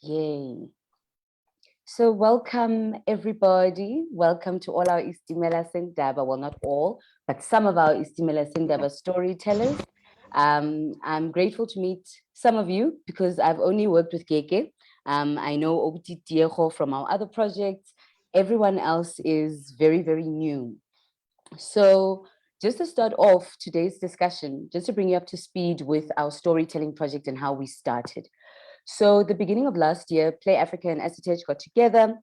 Yay. So welcome everybody. Welcome to all our iStimela Sendaba. Well, not all, but some of our iStimela Sendaba storytellers. I'm grateful to meet some of you because I've only worked with Keke. I know Obuti Tiego from our other projects. Everyone else is very, very new. So just to start off today's discussion, just to bring you up to speed with our storytelling project and how we started. So the beginning of last year, Play Africa and Assitej got together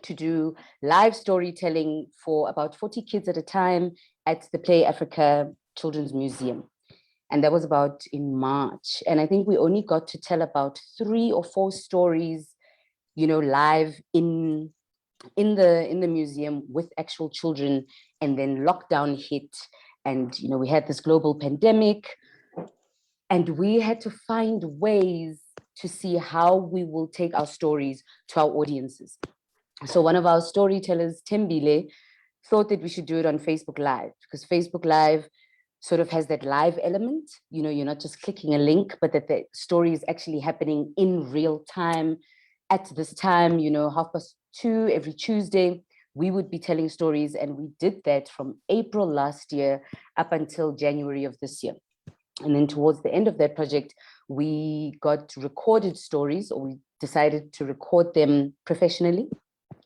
to do live storytelling for about 40 kids at a time at the Play Africa Children's Museum. And that was about in March. And I think we only got to tell about 3 or 4 stories, live in the museum with actual children. And then lockdown hit, and we had this global pandemic, and we had to find ways to see how we will take our stories to our audiences. So one of our storytellers, Gcebile, thought that we should do it on Facebook Live, because Facebook Live sort of has that live element. You're not just clicking a link, but that the story is actually happening in real time at this time, 2:30 every Tuesday. We would be telling stories, and we did that from April last year up until January of this year. And then towards the end of that project, we got recorded stories, or we decided to record them professionally,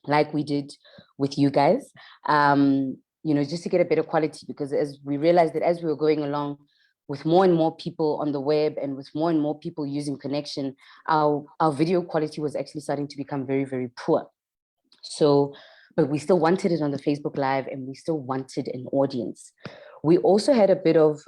like we did with you guys, just to get a better quality, because as we realized that as we were going along with more and more people on the web and with more and more people using Connection, our video quality was actually starting to become very, very poor. So, but we still wanted it on the Facebook Live, and we still wanted an audience. We also had a bit of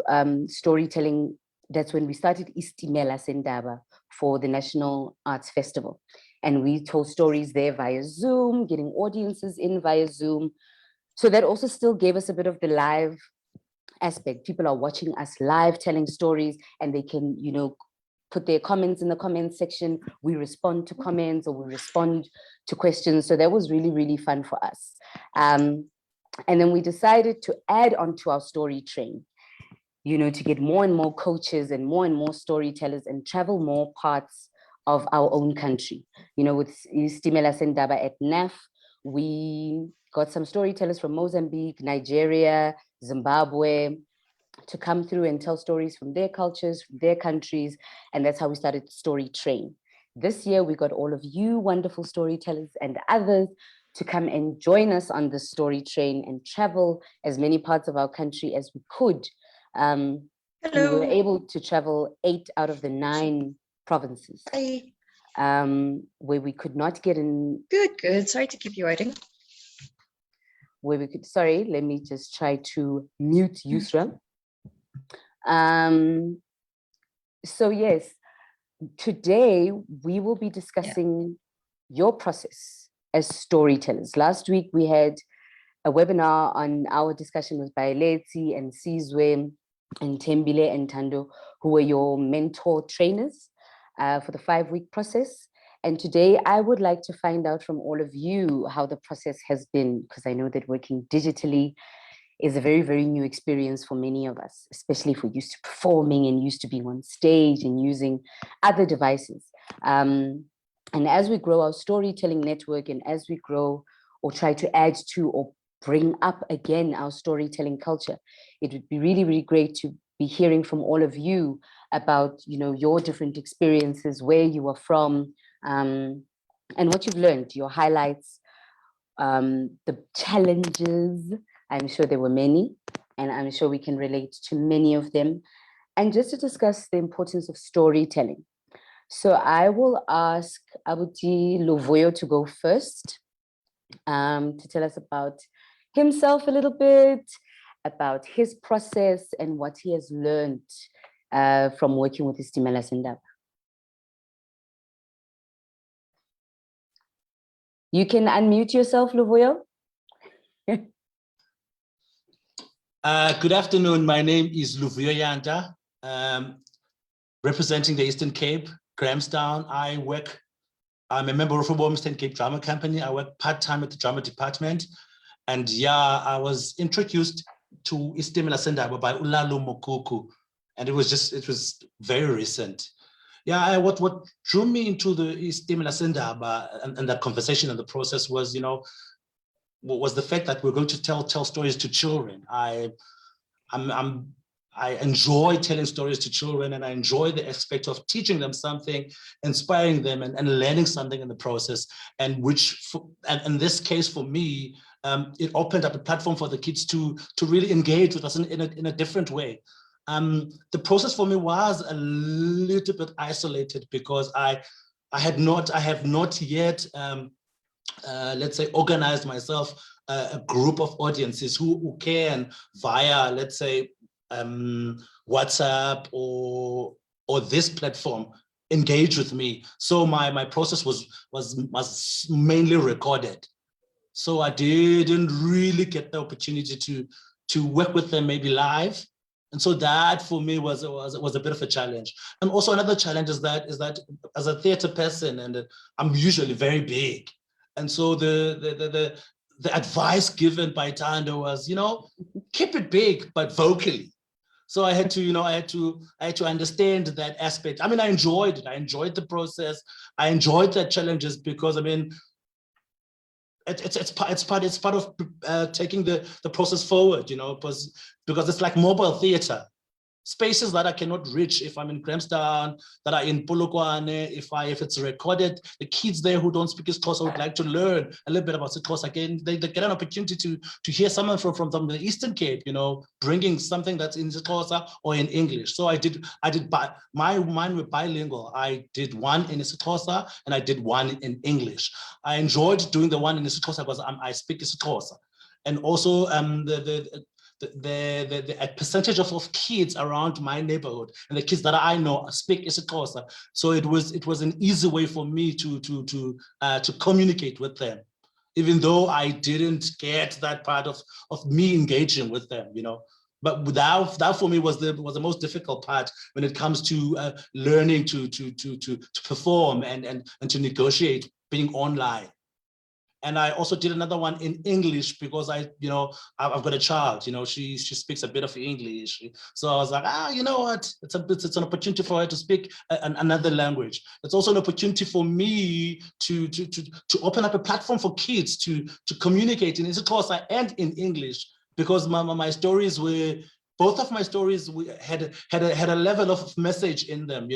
storytelling. That's when we started iStimela Sendaba for the National Arts Festival. And we told stories there via Zoom, getting audiences in via Zoom. So that also still gave us a bit of the live aspect. People are watching us live telling stories, and they can, put their comments in the comments section. We respond to comments, or we respond to questions. So that was really, really fun for us. And then we decided to add on to our story train, to get more and more coaches and more storytellers and travel more parts of our own country. With iStimela Sendaba at NAF, we got some storytellers from Mozambique, Nigeria, Zimbabwe, to come through and tell stories from their cultures, from their countries. And that's how we started Story Train. This year, we got all of you wonderful storytellers and others to come and join us on the Story Train and travel as many parts of our country as we could. Hello. We were able to travel 8 out of the 9 provinces. Hi. Where we could not get in. Good. Sorry to keep you waiting. Sorry, let me just try to mute Yusra. So yes, today we will be discussing your process as storytellers. Last week we had a webinar on our discussion with Baeletsi and Sizwe and Tembile and Tando, who were your mentor trainers for the 5-week process. And today I would like to find out from all of you how the process has been, because I know that working digitally is a very, very new experience for many of us, especially if we're used to performing and used to being on stage and using other devices. And as we grow our storytelling network, and as we grow or try to add to or bring up again our storytelling culture, it would be really, really great to be hearing from all of you about, your different experiences, where you are from, and what you've learned, your highlights, the challenges. I'm sure there were many, and I'm sure we can relate to many of them. And just to discuss the importance of storytelling. So I will ask Abuti Luvuyo to go first, to tell us about himself a little bit, about his process and what he has learned from working with iStimela Sendaba. You can unmute yourself, Luvuyo. Good afternoon. My name is Luvuyo Yanta, representing the Eastern Cape, Grahamstown. I'm a member of the Eastern Cape Drama Company. I work part-time at the drama department. And I was introduced to iStemela Sendaba by Ulalo Mokuku. And it was very recent. Yeah, what drew me into the iStemela Sendaba and that conversation and the process was, was the fact that we're going to tell stories to children. I enjoy telling stories to children, and I enjoy the aspect of teaching them something, inspiring them, and learning something in the process. And in this case for me, it opened up a platform for the kids to really engage with us in a different way. The process for me was a little bit isolated because I have not yet, let's say, organized myself a group of audiences who can, via, let's say, WhatsApp or this platform, engage with me. So my process was mainly recorded. So I didn't really get the opportunity to work with them maybe live. And so that for me was a bit of a challenge. And also another challenge is that as a theater person, and I'm usually very big. And so the advice given by Tando was, keep it big, but vocally. So I had to understand that aspect. I mean, I enjoyed it. I enjoyed the process. I enjoyed the challenges because, I mean, it's part of taking the process forward, because it's like mobile theater. Spaces that I cannot reach if I'm in Grahamstown, that are in Polokwane, if it's recorded, the kids there who don't speak Xhosa would like to learn a little bit about Xhosa again. They get an opportunity to hear someone from the Eastern Cape, bringing something that's in Xhosa or in English. So mine were bilingual. I did one in Xhosa and I did one in English. I enjoyed doing the one in Xhosa because I speak Xhosa, and also the percentage of kids around my neighborhood and the kids that I know speak Xhosa. So it was an easy way for me to communicate with them, even though I didn't get that part of me engaging with them, But that for me was the most difficult part when it comes to learning to perform and to negotiate being online. And I also did another one in English because I've got a child, she speaks a bit of English. So I was like, you know what? It's an opportunity for her to speak another language. It's also an opportunity for me to open up a platform for kids to communicate in Xhosa and in English, because my stories were, both of my stories had a level of message in them,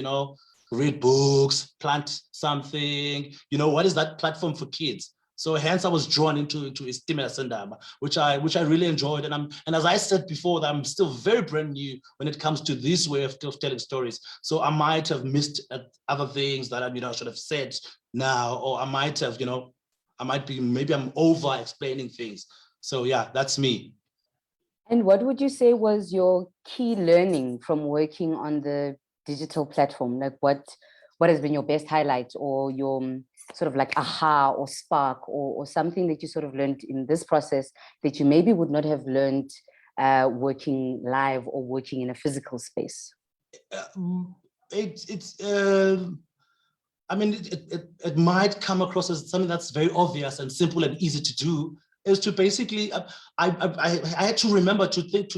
read books, plant something, what is that platform for kids? So hence I was drawn into iStemela Sendaba, which I really enjoyed. And as I said before, that I'm still very brand new when it comes to this way of telling stories. So I might have missed other things that I should have said now, or I might have, maybe I'm over explaining things. So yeah, that's me. And what would you say was your key learning from working on the digital platform? Like what has been your best highlight, or your sort of like aha or spark, or something that you sort of learned in this process that you maybe would not have learned working live or working in a physical space? I mean, it might come across as something that's very obvious and simple and easy to do, is to basically, I had to remember to think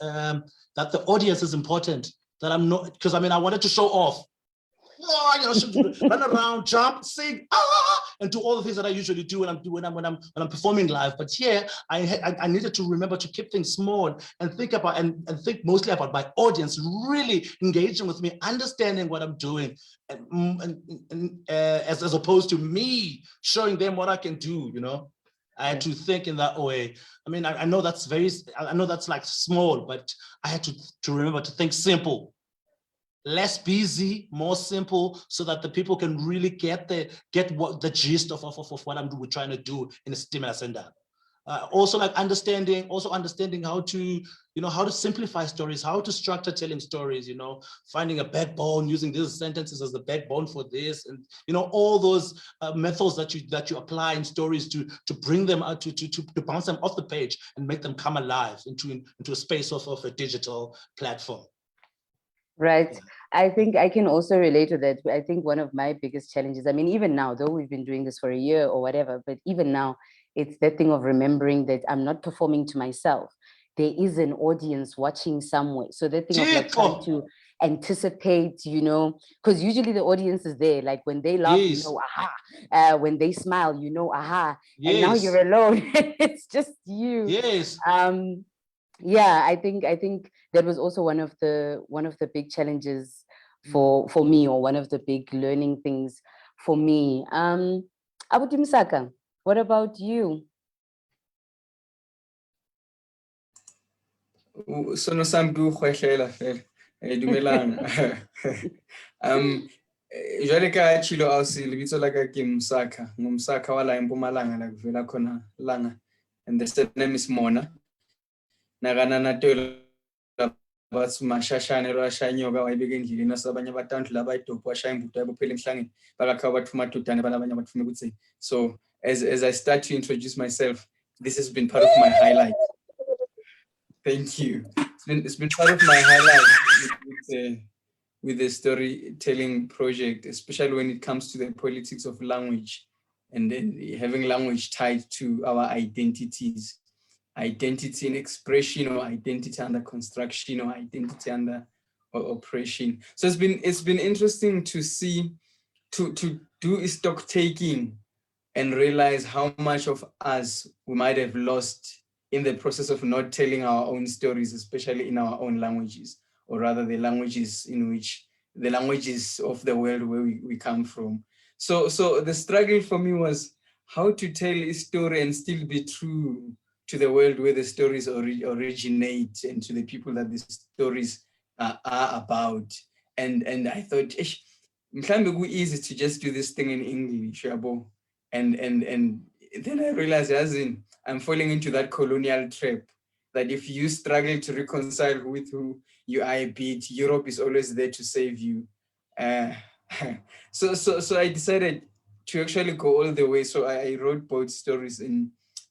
that the audience is important, that I'm not, because I mean, I wanted to show off. Run around, jump, sing, and do all the things that I usually do when I'm performing live. But here, I needed to remember to keep things small and think about and think mostly about my audience really engaging with me, understanding what I'm doing, as opposed to me showing them what I can do. I had to think in that way. I mean, I know that's like small, but I had to remember to think simple. Less busy, more simple, so that the people can really get what the gist of what we're trying to do in iStemela Sendaba. Also like understanding how to simplify stories, how to structure telling stories, finding a backbone, using these sentences as the backbone for this, and all those methods that you apply in stories to bring them out, to bounce them off the page and make them come alive into a space of a digital platform. Right. Yeah. I think I can also relate to that. I think one of my biggest challenges, I mean, even now, though we've been doing this for a year or whatever, but even now, it's that thing of remembering that I'm not performing to myself. There is an audience watching somewhere. So that thing of like trying to anticipate, you know, because usually the audience is there. Like when they laugh, you Yes. know, aha. When they smile, you know, aha. And now Yes. you're alone. It's just you. Yes. Yeah, I think that was also one of the big challenges for me, or one of the big learning things for me. Abuti Msakha, what about you? Sono sam du khwehlela fela. Dumelang. Jwale ka Tsholo ausi lebitso la ka ke Msakha. Ngumsakha wala eMpumalanga la kuvela khona langa. And the surname is Mona. Nagana natela bathi mashashane lwashanyoka wayibeka endlini nasabanye abatantu laba idophu washaya imbuto yabo phela emhlangeni bakakha bathi madodana balabanye bathi ukuthi. So as I start to introduce myself, this has been part of my highlight. Thank you. It's been part of my highlight with the storytelling project, especially when it comes to the politics of language, and then having language tied to our identities, identity in expression, or identity under construction, or identity under oppression. So it's been interesting to see, to do a stock taking and realize how much of us we might have lost in the process of not telling our own stories, especially in our own languages, or rather the languages of the world where we come from. So the struggle for me was how to tell a story and still be true to the world where the stories originate and to the people that the stories are about. And I thought, it's easy to just do this thing in English, and then I realized, as in, I'm falling into that colonial trap, that if you struggle to reconcile with who you are a bit, Europe is always there to save you. So I decided to actually go all the way. So I wrote both stories.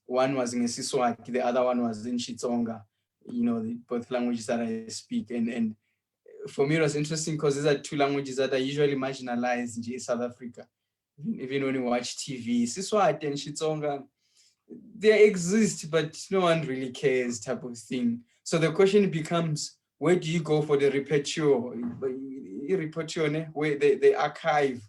One was in Siswati, the other one was in Xitsonga, you know, both languages that I speak. And for me, it was interesting because these are two languages that are usually marginalized in South Africa. Even when you watch TV, Siswati and Xitsonga, they exist, but no one really cares, type of thing. So the question becomes, where do you go for the repertoire, where the archive,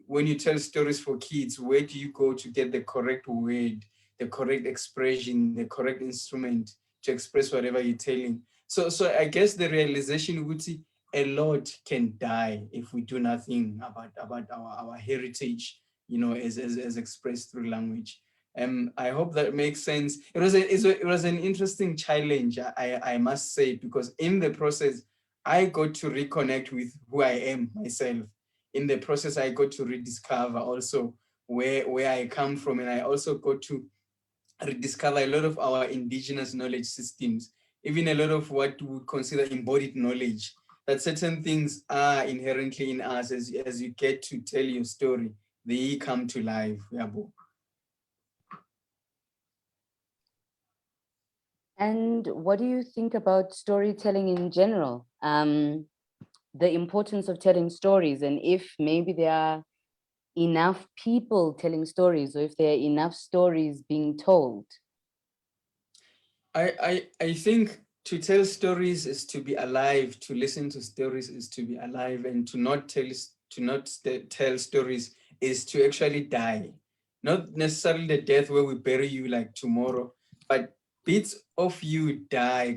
when you tell stories for kids, where do you go to get the correct word, the correct expression, the correct instrument to express whatever you're telling? So I guess the realization would see a lot can die if we do nothing about our heritage, you know, as expressed through language. I hope that makes sense. It was an interesting challenge, I must say, because in the process, I got to reconnect with who I am myself. In the process, I got to rediscover also where I come from, and I also got to rediscover a lot of our indigenous knowledge systems, even a lot of what we would consider embodied knowledge, that certain things are inherently in us. As you get to tell your story, they come to life. And what do you think about storytelling in general? The importance of telling stories, and if maybe there are enough people telling stories, or if there are enough stories being told? I think to tell stories is to be alive, to listen to stories is to be alive, and to not tell stories is to actually die. Not necessarily the death where we bury you like tomorrow, but bits of you die,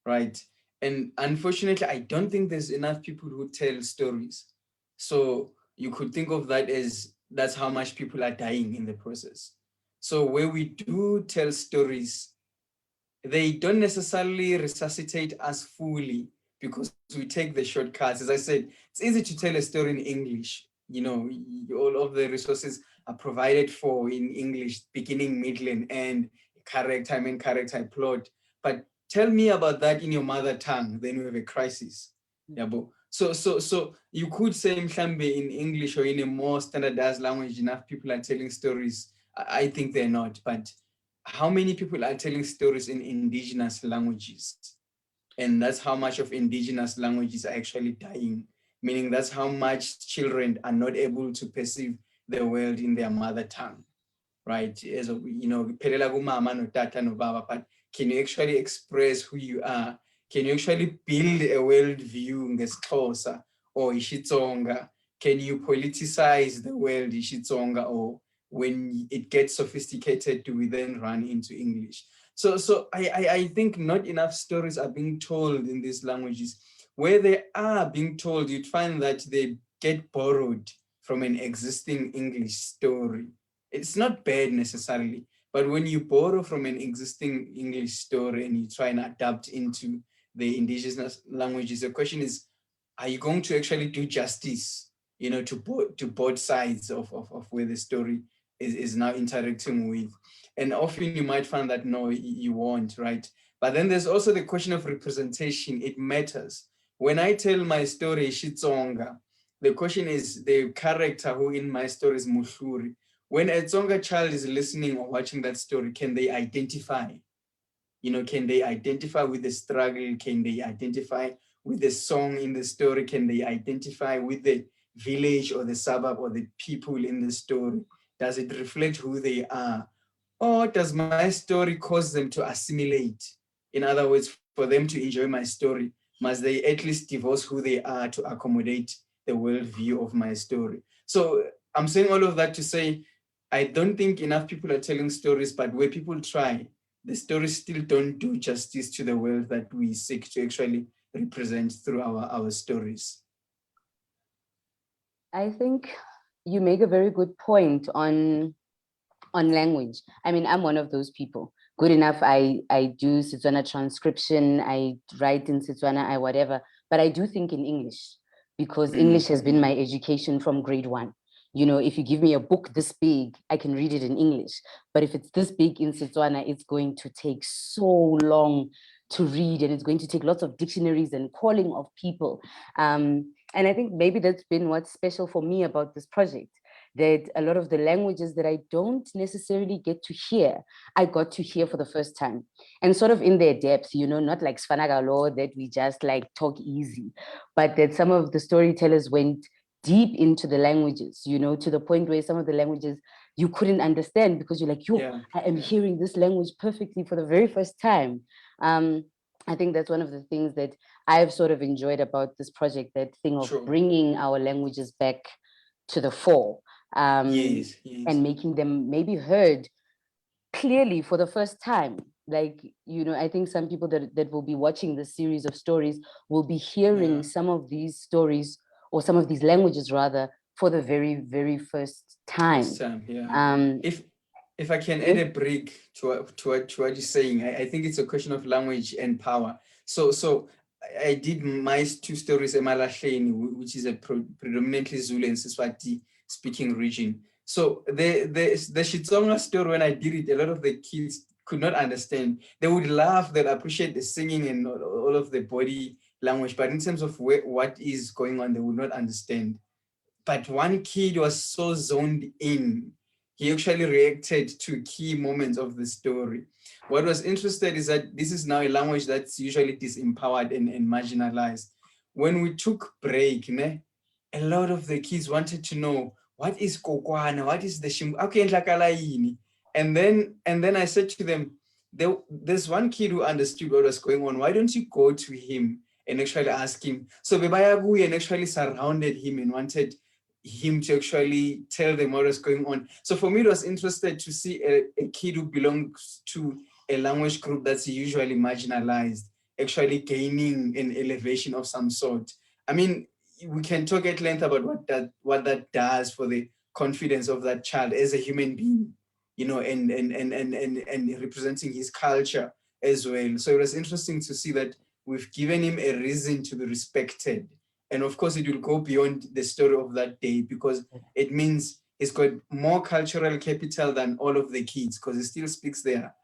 right? And unfortunately, I don't think there's enough people who tell stories. So you could think of that as that's how much people are dying in the process. So where we do tell stories, they don't necessarily resuscitate us fully because we take the shortcuts. As I said, it's easy to tell a story in English. You know, all of the resources are provided for in English, beginning, middle, and end, character, main character, plot. But tell me about that in your mother tongue, then we have a crisis. Yeah, so you could say mhlambe in English or in a more standardized language, enough people are telling stories. I think they're not, but how many people are telling stories in indigenous languages? And that's how much of indigenous languages are actually dying, meaning that's how much children are not able to perceive the world in their mother tongue, right? As you know, but can you actually express who you are Can you actually build a worldview ngesiXhosa or iXitsonga? Can you politicize the world iXitsonga, or when it gets sophisticated, do we then run into English? So I think not enough stories are being told in these languages. Where they are being told, you'd find that they get borrowed from an existing English story. It's not bad necessarily, but when you borrow from an existing English story and you try and adapt into the indigenous languages, the question is, are you going to actually do justice, to both sides of where the story is now interacting with? And often you might find that no, you won't, right? But then there's also the question of representation. It matters. When I tell my story, Xitsonga, the question is the character who in my story is Muhluri. When a Tsonga child is listening or watching that story, can they identify? Can they identify with the struggle? Can they identify with the song in the story? Can they identify with the village or the suburb or the people in the story? Does it reflect who they are? Or does my story cause them to assimilate? In other words, for them to enjoy my story, must they at least divorce who they are to accommodate the worldview of my story? So I'm saying all of that to say, I don't think enough people are telling stories, but where people try, the stories still don't do justice to the world that we seek to actually represent through our stories. I think you make a very good point on language. I mean, I'm one of those people. Good enough, I do Setswana transcription, I write in Setswana, I whatever, but I do think in English, because English has been my education from grade 1. If you give me a book this big, I can read it in English. But if it's this big in Setswana, it's going to take so long to read, and it's going to take lots of dictionaries and calling of people. And I think maybe that's been what's special for me about this project, that a lot of the languages that I don't necessarily get to hear, I got to hear for the first time, and sort of in their depth, not like Sfanagalo that we just like talk easy, but that some of the storytellers went deep into the languages, to the point where some of the languages you couldn't understand because you're like, I am hearing this language perfectly for the very first time. I think that's one of the things that I've sort of enjoyed about this project, that thing of bringing our languages back to the fore, Yes. and making them maybe heard clearly for the first time. Like, I think some people that will be watching this series of stories will be hearing some of these stories, or some of these languages rather, for the very, very first time. If I can add a break to what you're saying, I think it's a question of language and power. So I did my 2 stories, Emalahleni, which is a predominantly Zulu and Siswati speaking region. So the Xitsonga story, when I did it, a lot of the kids could not understand. They would laugh, they'd appreciate the singing and all of the body language, but in terms of what is going on, they would not understand. But one kid was so zoned in, he actually reacted to key moments of the story. What was interesting is that this is now a language that's usually disempowered and marginalized. When we took break, a lot of the kids wanted to know, what is kokwana? What is the shim? And then I said to them, there's one kid who understood what was going on. Why don't you go to him and actually ask him? So Bebayabu and actually surrounded him and wanted him to actually tell them what was going on. So for me, it was interesting to see a kid who belongs to a language group that's usually marginalized, actually gaining an elevation of some sort. I mean, we can talk at length about what that does for the confidence of that child as a human being, and representing his culture as well. So it was interesting to see that we've given him a reason to be respected. And of course, it will go beyond the story of that day, because it means he's got more cultural capital than all of the kids, because he still speaks their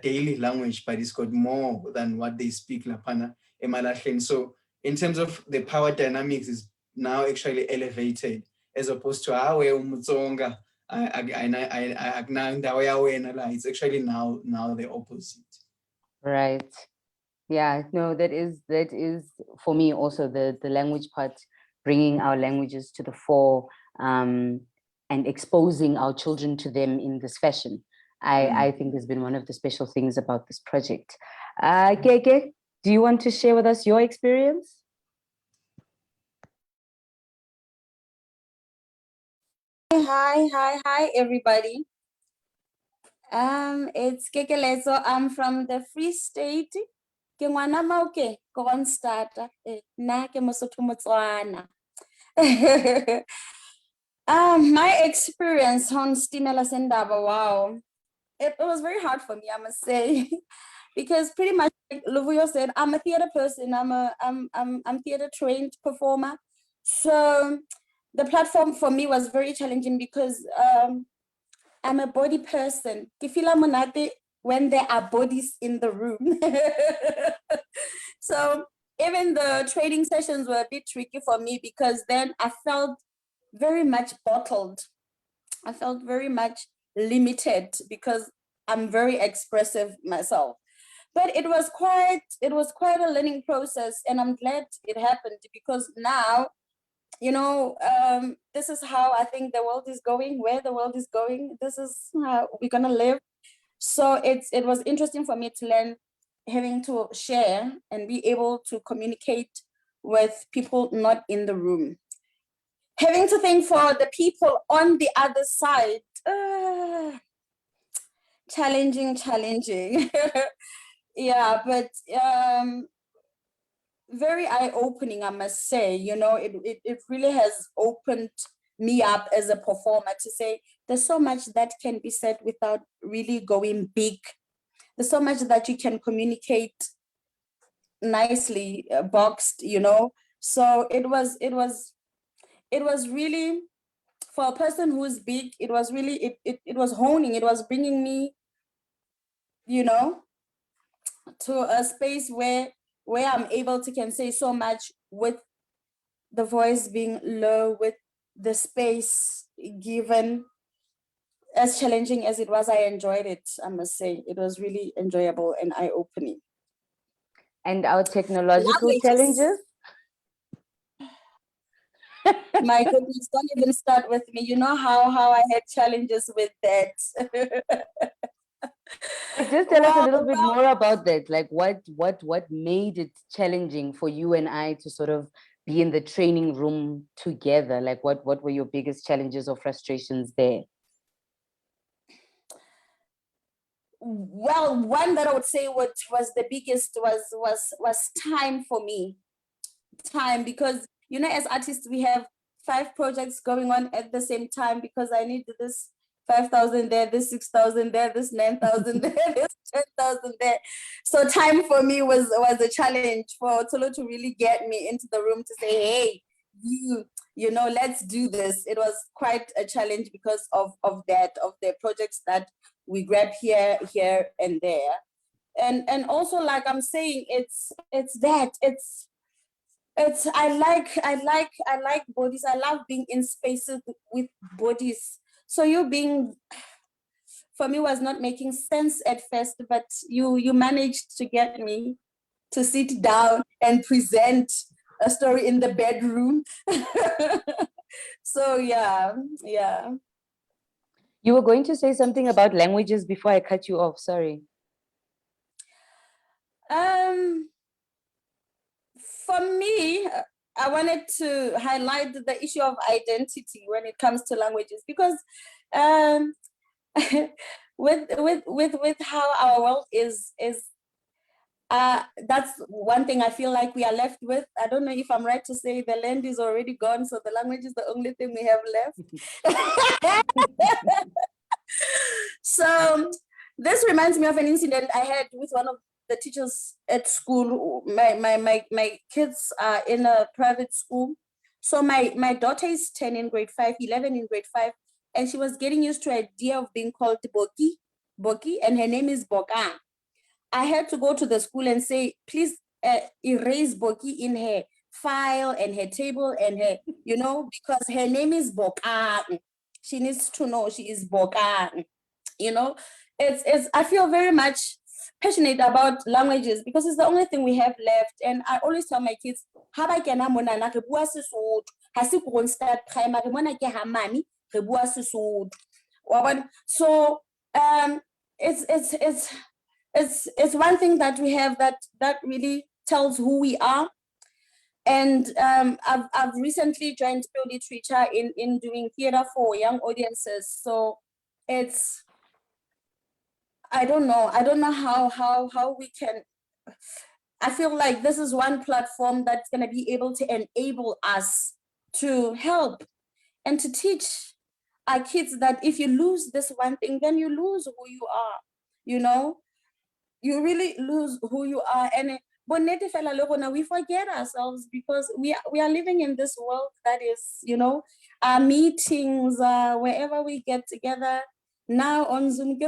daily language, but he's got more than what they speak, Lapana Emalahleni. So in terms of the power dynamics, is now actually elevated, as opposed to Umutsonga. It's actually now the opposite. Right. Yeah, no, that is for me also the language part, bringing our languages to the fore, and exposing our children to them in this fashion. I think has been one of the special things about this project. Keke, Do you want to share with us your experience? Hi, everybody. It's Kekeletso. I'm from the Free State. Ke ngwana Mauke, Kronstad, na ke Mosotho Motswana. My experience on iStemela Sendaba, wow. It was very hard for me, I must say, because pretty much like Luvuyo said, I'm a theater person. I'm theater trained performer. So the platform for me was very challenging because I'm a body person. Ke feel monate when there are bodies in the room. So even the training sessions were a bit tricky for me because then I felt very much bottled. I felt very much limited because I'm very expressive myself. But it was quite a learning process, and I'm glad it happened because now, you know, this is how I think the world is going, where the world is going. This is how we're gonna live. So it was interesting for me to learn, having to share and be able to communicate with people not in the room. Having to think for the people on the other side, challenging. Yeah, but very eye-opening, I must say. You know, it really has opened me up as a performer to say there's so much that can be said without really going big. There's so much that you can communicate nicely, boxed, you know. So it was really, for a person who's big, it was really, it was honing, it was bringing me, you know, to a space where I'm able to can say so much with the voice being low, with the space given. As challenging as it was, I enjoyed it, I must say. It was really enjoyable and eye-opening. And our technological Languages. challenges? My goodness, don't even start with me. You know how I had challenges with that. Just tell us a little bit more about that. Like what made it challenging for you and I to sort of be in the training room together? Like what were your biggest challenges or frustrations there? Well, one that I would say what was the biggest was time for me. Time, because you know, as artists we have 5 projects going on at the same time because I need this 5,000 there, this 6,000 there, this 9,000 there, this 10,000 there. So time for me was a challenge for Tsholo to really get me into the room to say, hey, you know, let's do this. It was quite a challenge because of the projects that we grab here and there. And also, like I'm saying, it's I like bodies. I love being in spaces with bodies. So you being, for me, was not making sense at first, but you managed to get me to sit down and present a story in the bedroom. So yeah. You were going to say something about languages before I cut you off. Sorry. For me, I wanted to highlight the issue of identity when it comes to languages, because with how our world is that's one thing I feel like we are left with. I don't know if I'm right to say the land is already gone, so the language is the only thing we have left. So this reminds me of an incident I had with one of the teachers at school. My kids are in a private school. So my daughter is 10 in grade 5, 11 in grade 5, and she was getting used to the idea of being called Boki, and her name is Boka. I had to go to the school and say, please erase Boki in her file and her table and her, you know, because her name is Boka. She needs to know she is Boka. You know, it's I feel very much passionate about languages because it's the only thing we have left. And I always tell my kids, Haba kena mona na re bua Sesotho, ha se ko start primary mona ke ha mane re bua Sesotho. So it's one thing that we have that really tells who we are. And I've recently joined Pure Literature in doing theater for young audiences. So it's, I don't know how we can, I feel like this is one platform that's going to be able to enable us to help and to teach our kids that if you lose this one thing, then you lose who you are, you know, you really lose who you are. And we forget ourselves because we are living in this world that is, you know, our meetings, wherever we get together now on Zoom.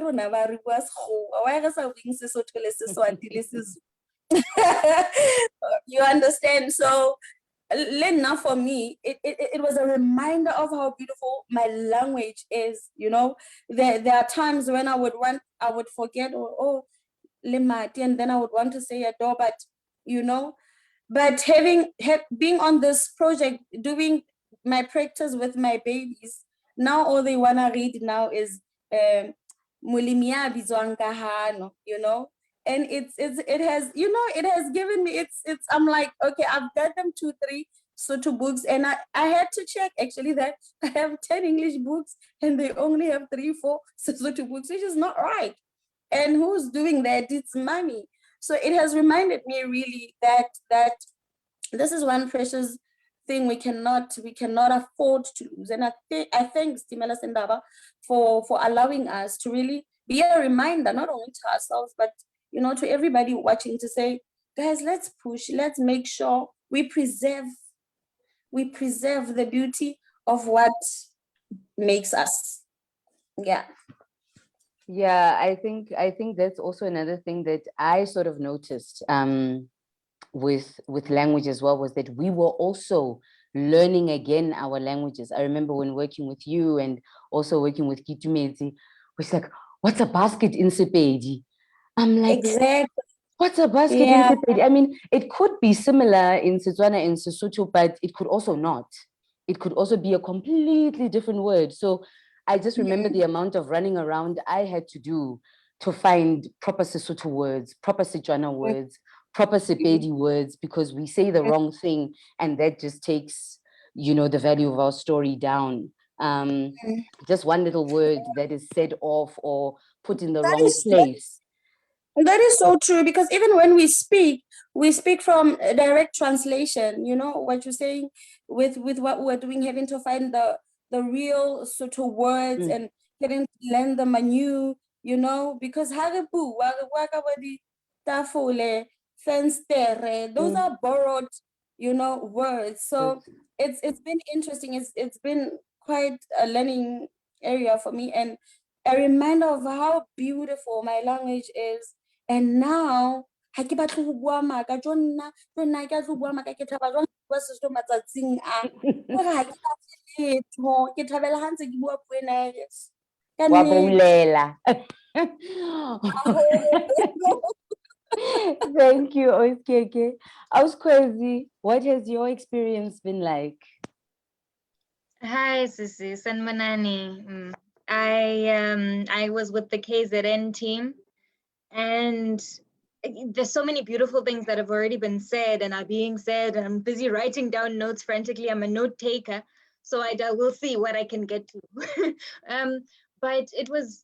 You understand? So now for me, it was a reminder of how beautiful my language is. You know, there are times when I would forget, or limati, and then I would want to say a door, but you know, but being on this project, doing my practice with my babies, now all they wanna read now is Mulimia Bizwangahano, you know. And it has, you know, it has given me, it's I'm like, okay, I've got them 2-3 Sotho books, and I had to check actually that I have 10 English books and they only have 3-4 Sotho books, which is not right. And who's doing that? It's mommy. So it has reminded me really that this is one precious thing we cannot afford to lose. And I thank iStemela Sendaba for allowing us to really be a reminder, not only to ourselves, but you know, to everybody watching, to say, guys, let's push, let's make sure we preserve the beauty of what makes us. Yeah. Yeah, I think that's also another thing that I sort of noticed with language as well, was that we were also learning again our languages. I remember when working with you and also working with Kitumezi, was like, what's a basket in Sepedi? I'm like, exactly. What's a basket in Sepedi? I mean, it could be similar in Setswana and Sesotho, but it could also not. It could also be a completely different word. So I just remember the amount of running around I had to do to find proper Sesotho words, proper Setswana words, proper Sepedi words, because we say the wrong thing and that just takes, you know, the value of our story down. Just one little word that is said off or put in the wrong place. That is so true, because even when we speak from a direct translation. You know what you're saying with what we're doing, having to find the real sort of words and having to learn them anew. You know, because tafole, fenstere, those are borrowed, you know, words. So it's been interesting. It's been quite a learning area for me, and a reminder of how beautiful my language is. And now, ha ke batle ho bua maka, jonna ke a tlo bua maka, ke thaba jwang bua Sesotho matsatsing a, hore ha ke batle letho, ke thabela ha ntse ke bua puo ena ya heso. Ka Wa nnete. boulela. Thank you, Oskeke. Msakha, what has your experience been like? Hi, Sisi, Sanmanani. I was with the KZN team, and there's so many beautiful things that have already been said and are being said. And I'm busy writing down notes frantically. I'm a note taker, so I will see what I can get to. But it was,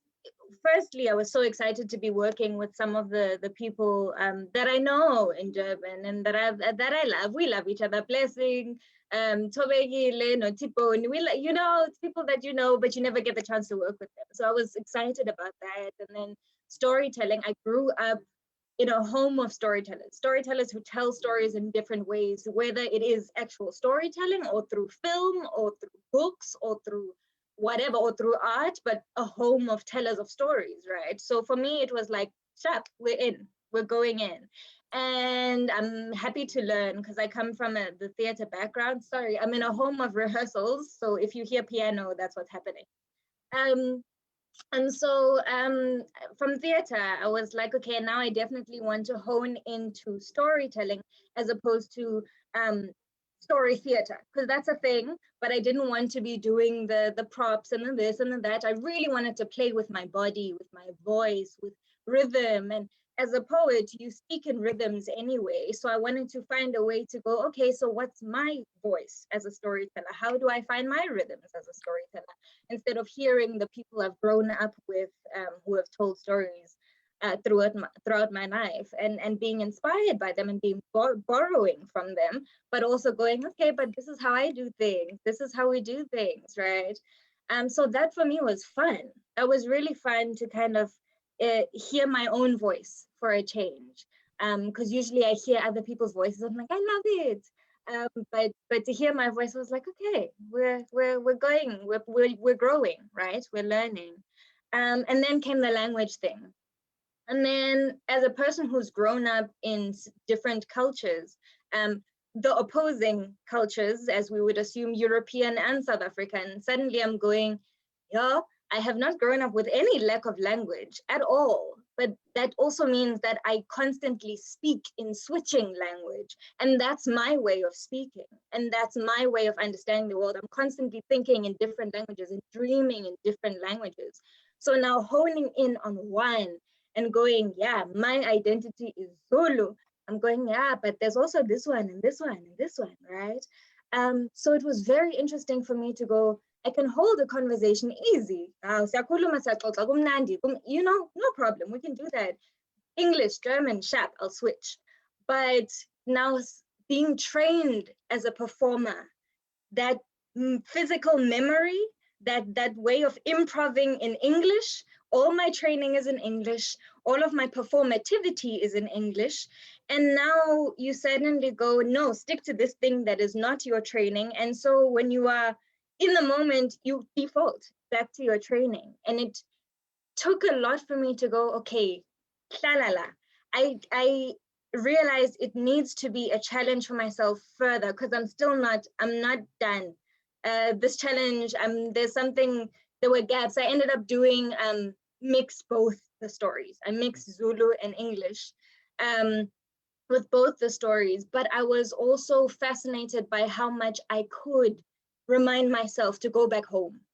firstly, I was so excited to be working with some of the people that I know in Durban and that I love. We love each other. Blessing, Tobegile, no Tipo, and you know, it's people that you know, but you never get the chance to work with them. So I was excited about that. And then storytelling. I grew up in a home of storytellers who tell stories in different ways, whether it is actual storytelling or through film or through books or through whatever, or through art, but a home of tellers of stories, right? So for me, it was like, sharp, we're going in. And I'm happy to learn, because I come from the theater background. Sorry, I'm in a home of rehearsals. So if you hear piano, that's what's happening. And so from theater, I was like, okay, now I definitely want to hone into storytelling as opposed to story theater, because that's a thing, but I didn't want to be doing the props and the this and the that. I really wanted to play with my body, with my voice, with rhythm. as a poet, you speak in rhythms anyway. So I wanted to find a way to go, okay, so what's my voice as a storyteller? How do I find my rhythms as a storyteller? Instead of hearing the people I've grown up with who have told stories throughout my life, and being inspired by them and being borrowing from them, but also going, okay, but this is how I do things. This is how we do things, right? So that for me was fun. That was really fun to kind of hear my own voice for a change. Because usually I hear other people's voices, I'm like, I love it. But to hear my voice, I was like, okay, we're going, we're growing, right? We're learning. And then came the language thing. And then as a person who's grown up in different cultures, the opposing cultures, as we would assume, European and South African, suddenly I'm going, yeah, I have not grown up with any lack of language at all. But that also means that I constantly speak in switching language. And that's my way of speaking. And that's my way of understanding the world. I'm constantly thinking in different languages and dreaming in different languages. So now honing in on one and going, yeah, my identity is Zulu. I'm going, yeah, but there's also this one and this one and this one, right? So it was very interesting for me to go, I can hold a conversation easy. You know, no problem, we can do that. English, German, sharp, I'll switch. But now being trained as a performer, that physical memory, that way of improving in English, all my training is in English, all of my performativity is in English. And now you suddenly go, no, stick to this thing that is not your training. And so when you are in the moment, you default back to your training. And it took a lot for me to go, okay, I realized it needs to be a challenge for myself further, because I'm not done. This challenge, there's something, there were gaps. I ended up doing mixed both the stories. I mixed Zulu and English with both the stories, but I was also fascinated by how much I could remind myself to go back home,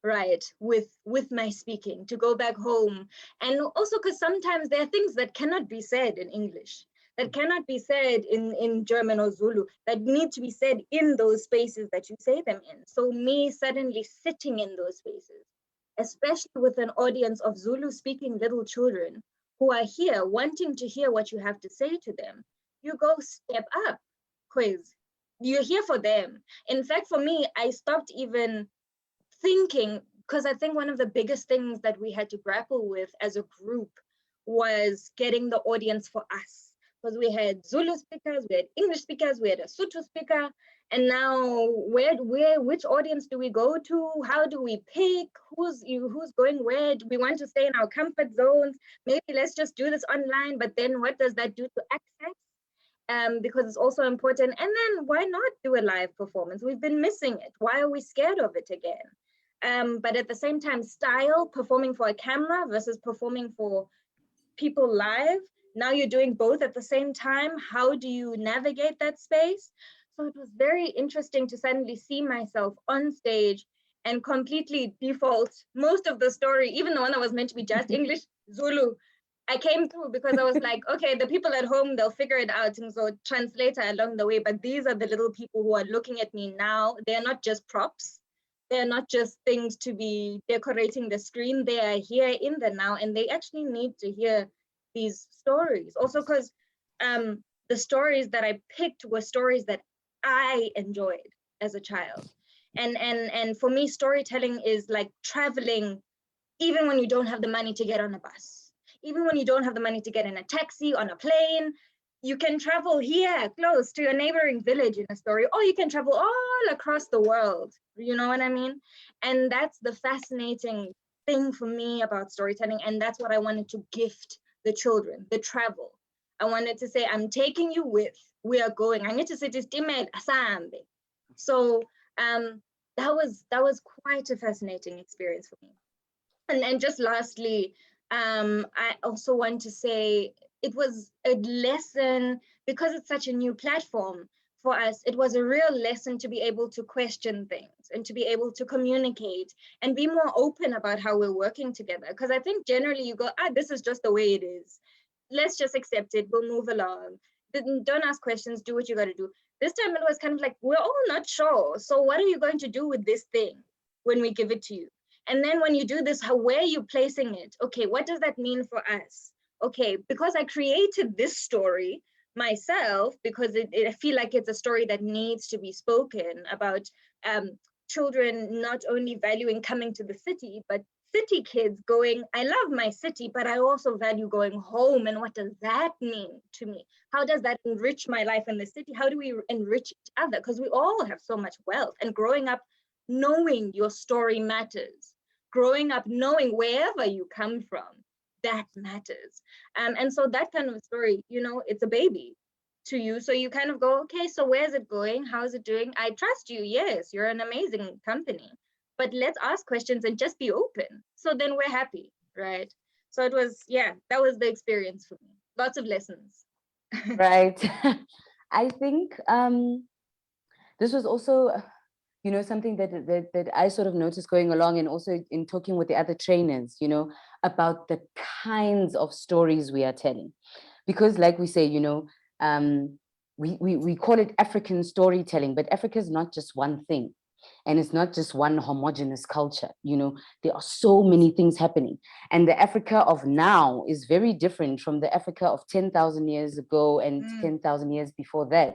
right, with my speaking, to go back home. And also because sometimes there are things that cannot be said in English, that cannot be said in German or Zulu, that need to be said in those spaces that you say them in. So me suddenly sitting in those spaces, especially with an audience of Zulu speaking little children who are here wanting to hear what you have to say to them, you go, step up, quiz. You're here for them. In fact, for me, I stopped even thinking, because I think one of the biggest things that we had to grapple with as a group was getting the audience for us. Because we had Zulu speakers, we had English speakers, we had a Sotho speaker, and now which audience do we go to? How do we pick? Who's going where? Do we want to stay in our comfort zones? Maybe let's just do this online, but then what does that do to access? Because it's also important. And then why not do a live performance? We've been missing it. Why are we scared of it again? But at the same time, style, performing for a camera versus performing for people live. Now you're doing both at the same time. How do you navigate that space? So it was very interesting to suddenly see myself on stage and completely default most of the story, even the one that was meant to be just English, Zulu. I came through because I was like, okay, the people at home, they'll figure it out. And so translator along the way, but these are the little people who are looking at me now. They're not just props. They're not just things to be decorating the screen. They are here in the now, and they actually need to hear these stories. Also because the stories that I picked were stories that I enjoyed as a child. And for me, storytelling is like traveling, even when you don't have the money to get on a bus, even when you don't have the money to get in a taxi, on a plane. You can travel here close to your neighboring village in a story, or you can travel all across the world. You know what I mean? And that's the fascinating thing for me about storytelling. And that's what I wanted to gift the children, the travel. I wanted to say, I'm taking you with, we are going. I need to say, so that was quite a fascinating experience for me. And just lastly, I also want to say it was a lesson, because it's such a new platform for us. It was a real lesson to be able to question things and to be able to communicate and be more open about how we're working together. Because I think generally you go, this is just the way it is. let's just accept it. We'll move along. Don't ask questions. Do what you got to do. This time it was kind of like, we're all not sure. So what are you going to do with this thing when we give it to you? And then when you do this, where are you placing it? Okay, what does that mean for us? Okay, because I created this story myself, because I feel like it's a story that needs to be spoken about, children not only valuing coming to the city, but city kids going, I love my city, but I also value going home. And what does that mean to me? How does that enrich my life in the city? How do we enrich each other? Because we all have so much wealth, and growing up knowing your story matters. Growing up knowing wherever you come from, that matters. And so that kind of a story, you know, it's a baby to you. So you kind of go, okay, so where's it going? How is it doing? I trust you. Yes, you're an amazing company. But let's ask questions and just be open. So then we're happy, right? So it was, yeah, that was the experience for me. Lots of lessons. Right. I think this was also, you know, something that I sort of noticed going along, and also in talking with the other trainers, you know, about the kinds of stories we are telling. Because like we say, you know, we call it African storytelling, but Africa is not just one thing. And it's not just one homogenous culture, you know, there are so many things happening. And the Africa of now is very different from the Africa of 10,000 years ago and 10,000 years before that.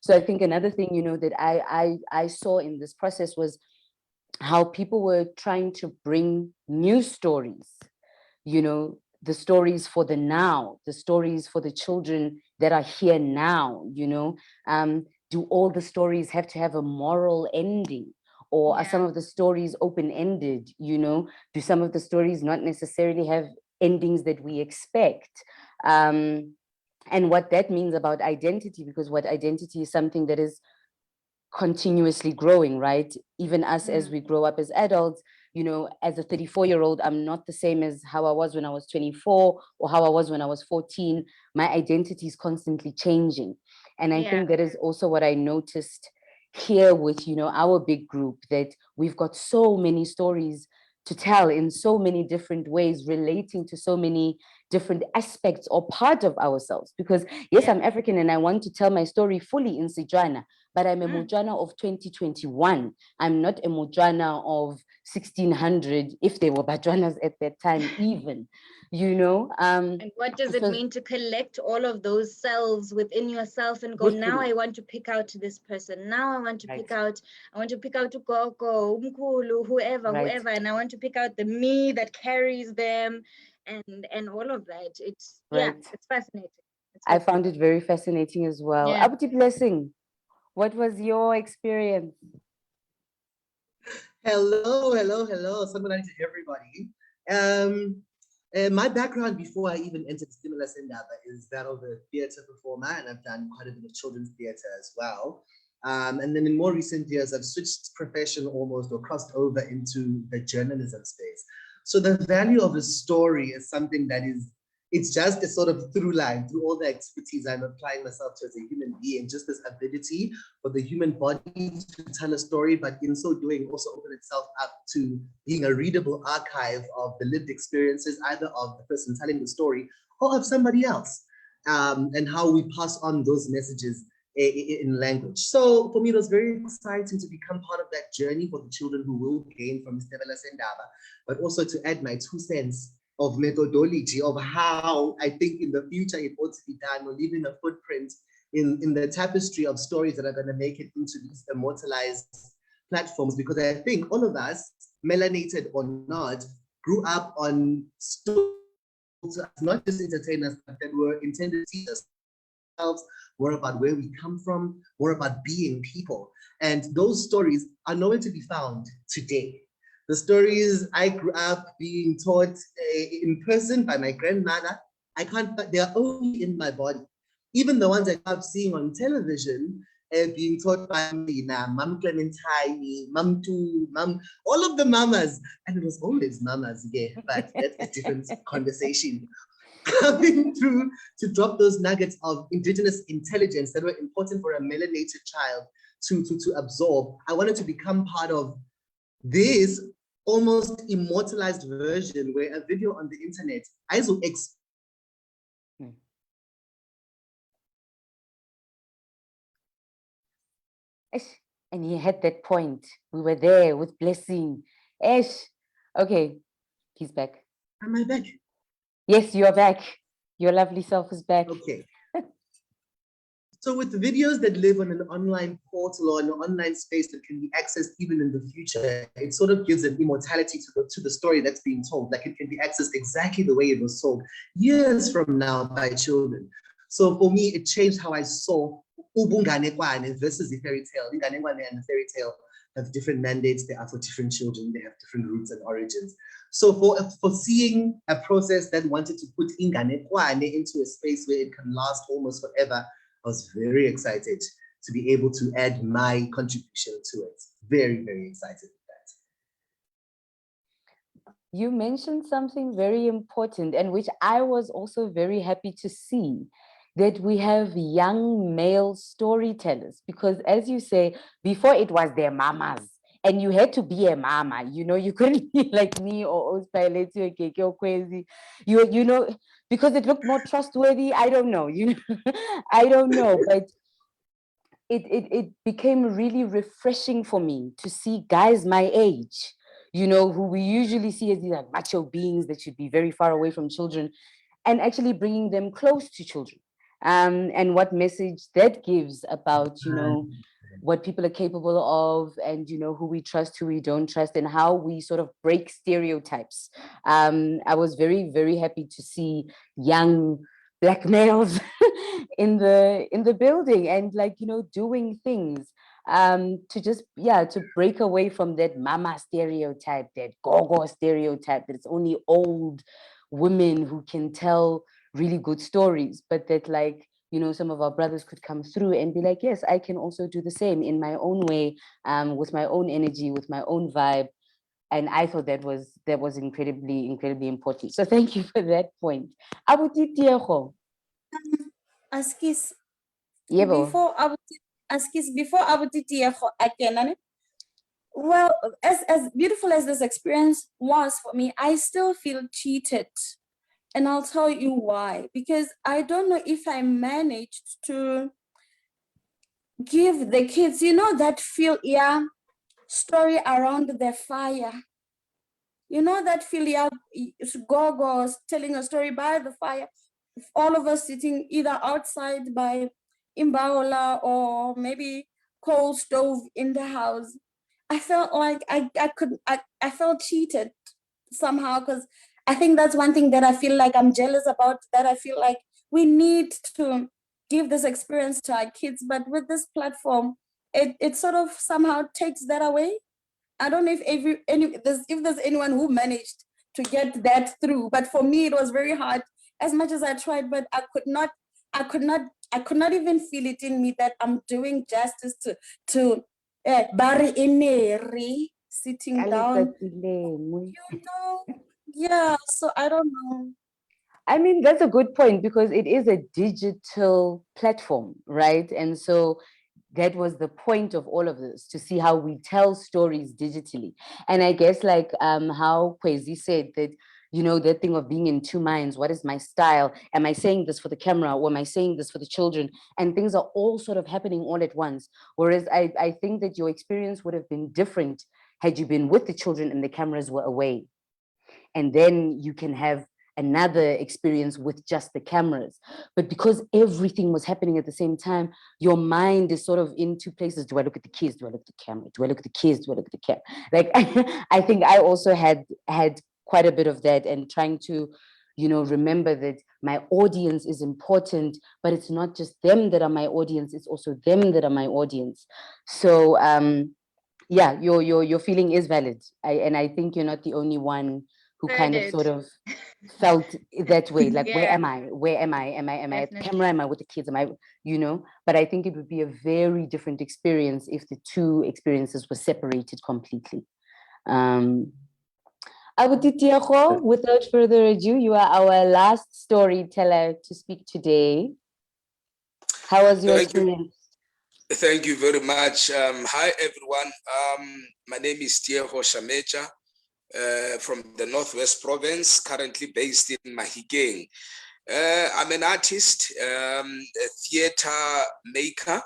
So I think another thing, you know, that I saw in this process was how people were trying to bring new stories, you know, the stories for the now, the stories for the children that are here now, you know. Do all the stories have to have a moral ending? Or are some of the stories open-ended, you know? Do some of the stories not necessarily have endings that we expect? And what that means about identity, because what identity is something that is continuously growing, right? Even us as we grow up as adults, you know, as a 34-year-old, I'm not the same as how I was when I was 24 or how I was when I was 14. My identity is constantly changing. And I think that is also what I noticed here with, you know, our big group, that we've got so many stories to tell in so many different ways, relating to so many different aspects or part of ourselves. Because yes, I'm African and I want to tell my story fully in Setswana, but I'm a Motswana of 2021. I'm not a Motswana of 1600, if they were Batswanas at that time even, you know. And what does it mean to collect all of those selves within yourself and go, now I want to pick out this person. Now I want to pick out, Ukoko, Umkulu, whoever, and I want to pick out the me that carries them and all of that. It's, it's fascinating. I found it very fascinating as well. Abuti Blessing, what was your experience? Hello. Somebody to everybody. My background before I even entered iStemela Sendaba is that of a theatre performer, and I've done quite a bit of children's theatre as well. And then in more recent years, I've switched profession almost, or crossed over into the journalism space. So the value of a story is something that is, it's just a sort of through line through all the expertise I'm applying myself to as a human being, just this ability for the human body to tell a story, but in so doing also open itself up to being a readable archive of the lived experiences, either of the person telling the story or of somebody else, and how we pass on those messages in language. So for me, it was very exciting to become part of that journey for the children who will gain from iStemela Sendaba, but also to add my 2 cents of methodology of how I think in the future it ought to be done, or leaving a footprint in the tapestry of stories that are going to make it into these immortalized platforms. Because I think all of us, melanated or not, grew up on stories, not just entertainers, but that were intended to teach ourselves more about where we come from, more about being people. And those stories are nowhere to be found today. The stories I grew up being taught in person by my grandmother, they're only in my body. Even the ones I grew up seeing on television, being taught by Mom Clementine, Mom Tu, Mom, all of the mamas. And it was always mamas, yeah, but that's a different conversation. Coming through to drop those nuggets of indigenous intelligence that were important for a melanated child to absorb. I wanted to become part of this almost immortalized version where a video on the internet, And he had that point. We were there with Blessing. Okay, he's back. Am I back? Yes, you are back. Your lovely self is back. Okay. So with the videos that live on an online portal or an online space that can be accessed even in the future, it sort of gives an immortality to the story that's being told. Like it can be accessed exactly the way it was told years from now by children. So for me, it changed how I saw Ubunganekwane versus the fairy tale. Inganekwane and the fairy tale have different mandates. They are for different children. They have different roots and origins. So for seeing a process that wanted to put Inganekwane into a space where it can last almost forever, I was very excited to be able to add my contribution to it. Very, very excited with that. You mentioned something very important, and which I was also very happy to see, that we have young male storytellers, because as you say, before it was their mamas, and you had to be a mama, you know, you couldn't be like me or Kekeletso or Keke or Kwezi, you know, because it looked more trustworthy. I don't know, you know, I don't know, but it became really refreshing for me to see guys my age, you know, who we usually see as these like macho beings that should be very far away from children, and actually bringing them close to children. And what message that gives about, you know, what people are capable of, and, you know, who we trust, who we don't trust, and how we sort of break stereotypes. I was very, very happy to see young Black males in the building, and, like, you know, doing things to just, yeah, to break away from that mama stereotype, that gogo stereotype, that it's only old women who can tell really good stories, but that, like, you know, some of our brothers could come through and be like, yes, I can also do the same in my own way, with my own energy, with my own vibe. And I thought that was incredibly, incredibly important. So thank you for that point. Abuti Tiego. Askis, Yebo. before Abuti Tiego again. Well, as beautiful as this experience was for me, I still feel cheated. And I'll tell you why. Because I don't know if I managed to give the kids, you know, that feel, yeah, story around the fire. You know, that feel, yeah, gogos telling a story by the fire. All of us sitting either outside by Imbaola or maybe coal stove in the house. I felt like I felt cheated somehow, because I think that's one thing that I feel like I'm jealous about, that I feel like we need to give this experience to our kids, but with this platform, it sort of somehow takes that away. I don't know if there's anyone who managed to get that through, but for me it was very hard. As much as I tried, but I could not even feel it in me that I'm doing justice to Barry Ineri sitting down. You know, yeah, so I don't know. I mean, that's a good point, because it is a digital platform, right? And so that was the point of all of this, to see how we tell stories digitally. And I guess, like, how Kwezi said that, you know, that thing of being in two minds. What is my style? Am I saying this for the camera, or am I saying this for the children? And things are all sort of happening all at once. Whereas I think that your experience would have been different had you been with the children and the cameras were away. And then you can have another experience with just the cameras. But because everything was happening at the same time, your mind is sort of in two places. Do I look at the kids? Do I look at the camera? Do I look at the kids? Do I look at the camera? Like, I think I also had quite a bit of that, and trying to, you know, remember that my audience is important, but it's not just them that are my audience, it's also them that are my audience. So yeah, your feeling is valid. And I think you're not the only one who kind of sort of felt that way. Like, where am I? Where am I? Am I at the camera? Am I with the kids? Am I, you know? But I think it would be a very different experience if the two experiences were separated completely. Abuti Tiego, without further ado, you are our last storyteller to speak today. How was your experience? Thank you very much. Hi, everyone. My name is Tiego Shametja from the Northwest Province, currently based in Mahikeng. I'm an artist, a theater maker,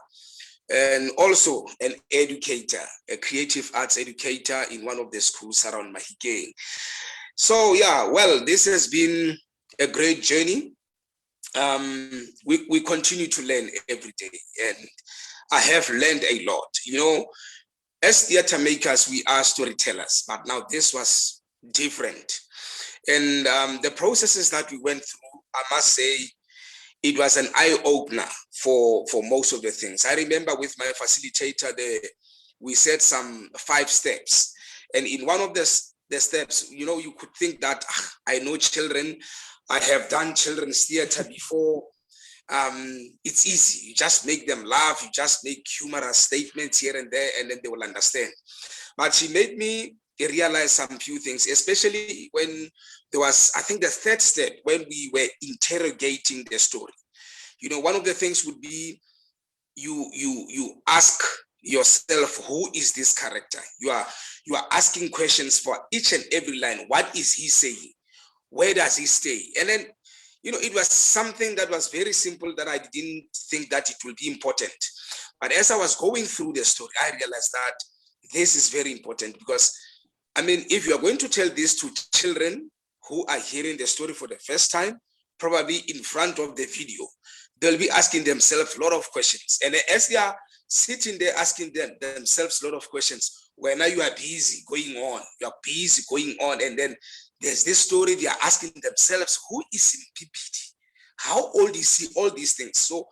and also an educator, a creative arts educator in one of the schools around Mahikeng. So yeah, well, this has been a great journey. We continue to learn every day, and I have learned a lot. You know, as theater makers, we are storytellers, but now this was different. And the processes that we went through, I must say, it was an eye-opener for most of the things. I remember with my facilitator, we said some 5 steps. And in one of the steps, you know, you could think that I know children, I have done children's theater before. It's easy. You just make them laugh. You just make humorous statements here and there, and then they will understand. But she made me realize some few things, especially when there was, I think, the 3rd step, when we were interrogating the story. You know, one of the things would be you ask yourself, who is this character? You are asking questions for each and every line. What is he saying? Where does he stay? And then, you know, it was something that was very simple that I didn't think that it will be important. But as I was going through the story, I realized that this is very important, because, I mean, if you are going to tell this to children who are hearing the story for the first time, probably in front of the video, they'll be asking themselves a lot of questions. And as they are sitting there asking themselves a lot of questions, when now you are busy going on, and then there's this story, they are asking themselves, who is in PPT? How old is he? All these things. So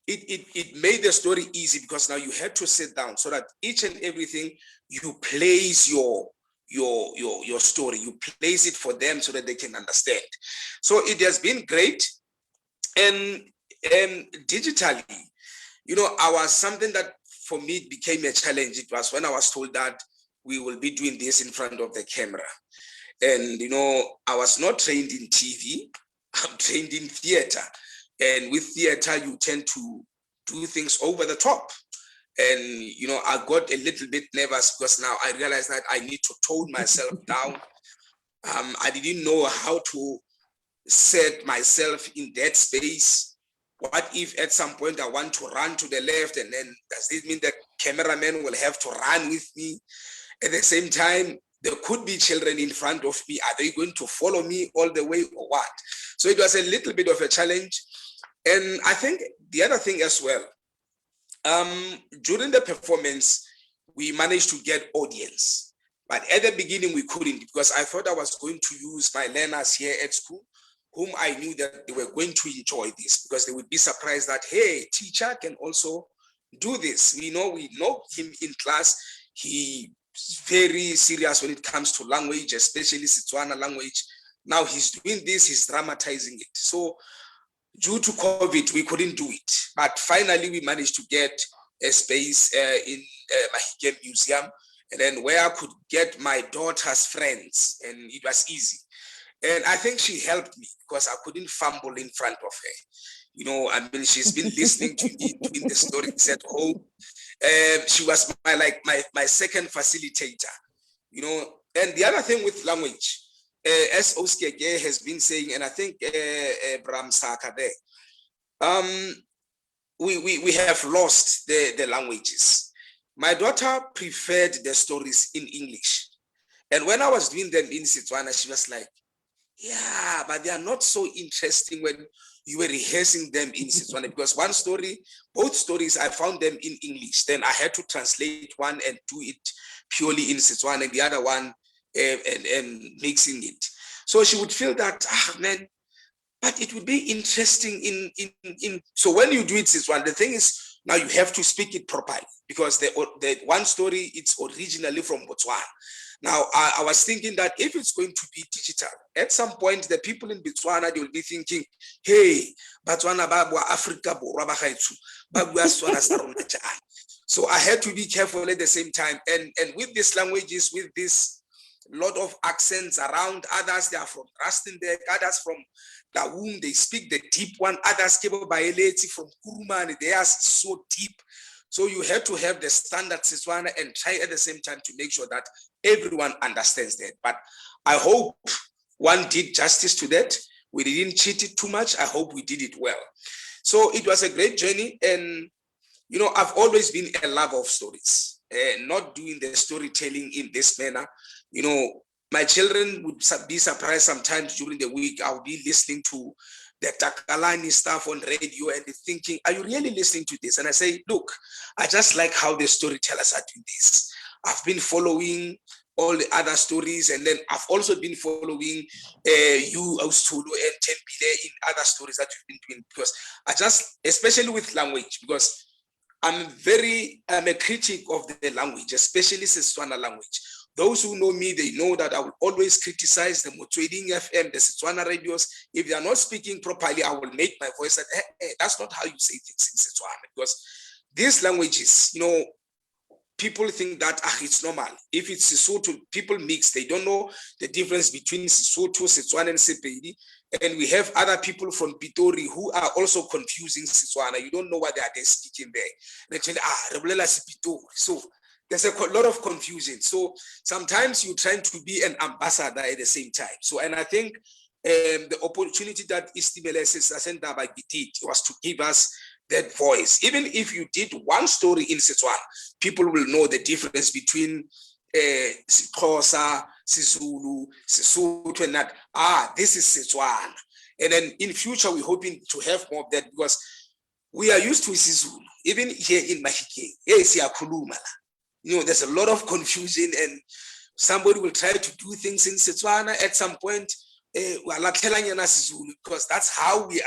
it made the story easy, because now you had to sit down so that each and everything you place your story, you place it for them so that they can understand. So it has been great. And digitally, you know, something that for me became a challenge. It was when I was told that we will be doing this in front of the camera. And, you know, I was not trained in TV, I'm trained in theater. And with theater, you tend to do things over the top. And, you know, I got a little bit nervous, because now I realized that I need to tone myself down. I didn't know how to set myself in that space. What if at some point I want to run to the left, and then does this mean the cameraman will have to run with me? At the same time, there could be children in front of me. Are they going to follow me all the way or what? So it was a little bit of a challenge. And I think the other thing as well, during the performance, we managed to get audience. But at the beginning, we couldn't, because I thought I was going to use my learners here at school, whom I knew that they were going to enjoy this, because they would be surprised that, hey, teacher can also do this. We know him in class. He's very serious when it comes to language, especially Setswana language. Now he's doing this, he's dramatizing it. So due to COVID, we couldn't do it. But finally, we managed to get a space in Mahikeng Museum, and then where I could get my daughter's friends, and it was easy. And I think she helped me, because I couldn't fumble in front of her. You know, I mean, she's been listening to me doing the stories at home. She was my second facilitator, you know. And the other thing with language, as Oskege has been saying, and I think Msakha there, we have lost the languages. My daughter preferred the stories in English. And when I was doing them in Setswana, she was like, yeah, but they are not so interesting when you were rehearsing them in Setswana, because both stories, I found them in English. Then I had to translate one and do it purely in Setswana, and the other one and mixing it. So she would feel that, man, but it would be interesting in so when you do it Setswana, the thing is, now you have to speak it properly, because the one story, it's originally from Botswana. Now, I was thinking that if it's going to be digital, at some point, the people in Botswana, they will be thinking, hey, Botswana babwa Africa borwa ba gaetsho, ba bua Setswana sa rona jang. So I had to be careful at the same time. And with these languages, with this lot of accents around, others, they are from Rustenburg, others from Daum, they speak the deep one, others from Kurumani, they are so deep. So you have to have the standard Setswana and try at the same time to make sure that everyone understands that. But I hope one did justice to that. We didn't cheat it too much. I hope we did it well. So it was a great journey. And you know, I've always been a lover of stories, not doing the storytelling in this manner. You know, my children would be surprised sometimes during the week. I'll be listening to the Takalani stuff on radio and thinking, are you really listening to this? And I say, look, I just like how the storytellers are doing this. I've been following all the other stories, and then I've also been following you, Tsholo, and Gcebile in other stories that you've been doing, because I just, especially with language, because I'm a critic of the language, especially Setswana language. Those who know me, they know that I will always criticize the Motsweding FM, the Setswana radios. If they are not speaking properly, I will make my voice that, hey, that's not how you say things in Setswana, because these languages, you know, people think that it's normal. If it's Sesotho, people mix. They don't know the difference between Sesotho, Setswana, and Sepedi. And we have other people from Pitori who are also confusing Setswana. You don't know what they're speaking there. They tell you, so there's a lot of confusion. So sometimes you're trying to be an ambassador at the same time. So, and I think the opportunity that iStimela Sendaba did was to give us that voice. Even if you did one story in Setswana, people will know the difference between Xhosa, Sizulu, Sesotho, and that. This is Setswana. And then in future, we're hoping to have more of that, because we are used to Sizulu. Even here in Mahike, you know, there's a lot of confusion, and somebody will try to do things in Setswana at some point. Because that's how we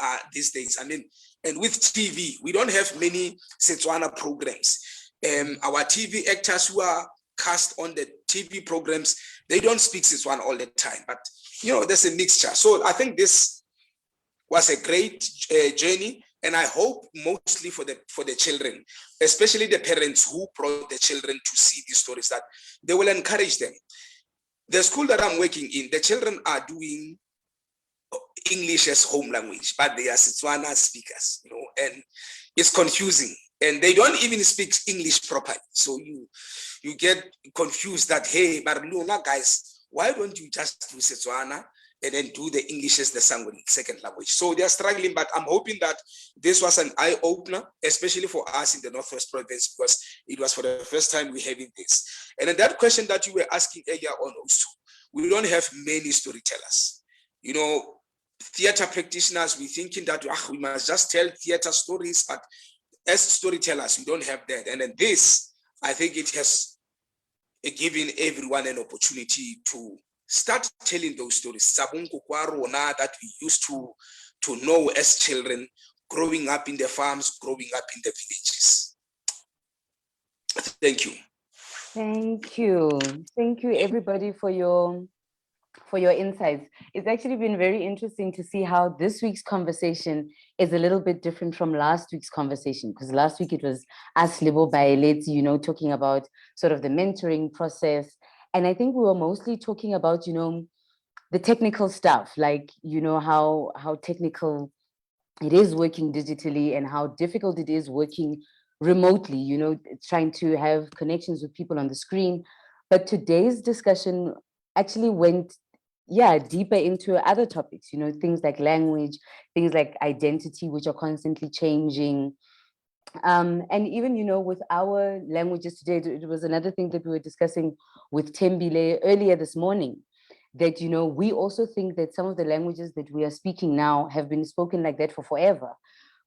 are these days. I mean, and with TV, we don't have many Setswana programs. Our TV actors who are cast on the TV programs, they don't speak Setswana all the time, but you know, there's a mixture. So I think this was a great journey, and I hope mostly for the children, especially the parents who brought the children to see these stories, that they will encourage them. The school that I'm working in, the children are doing English as home language, but they are Setswana speakers, you know, and it's confusing, and they don't even speak English properly. So you get confused that, hey, Marluna guys, why don't you just do Setswana and then do the English as the second language? So they are struggling, but I'm hoping that this was an eye-opener, especially for us in the Northwest Province, because it was for the first time we're having this. And then that question that you were asking earlier on also, we don't have many storytellers. You know, theater practitioners, we're thinking that we must just tell theater stories, but as storytellers, we don't have that. And then this, I think it has given everyone an opportunity to start telling those stories that we used to know as children, growing up in the farms, growing up in the villages. Thank you. Thank you. Thank you, everybody, for your insights. It's actually been very interesting to see how this week's conversation is a little bit different from last week's conversation, because last week it was us Lebo Baeletsi, you know, talking about sort of the mentoring process. And I think we were mostly talking about, you know, the technical stuff, like, you know, how technical it is working digitally and how difficult it is working remotely, you know, trying to have connections with people on the screen. But today's discussion actually went deeper into other topics, you know, things like language, things like identity, which are constantly changing. And even, you know, with our languages today, it was another thing that we were discussing with Gcebile earlier this morning, that, you know, we also think that some of the languages that we are speaking now have been spoken like that for forever.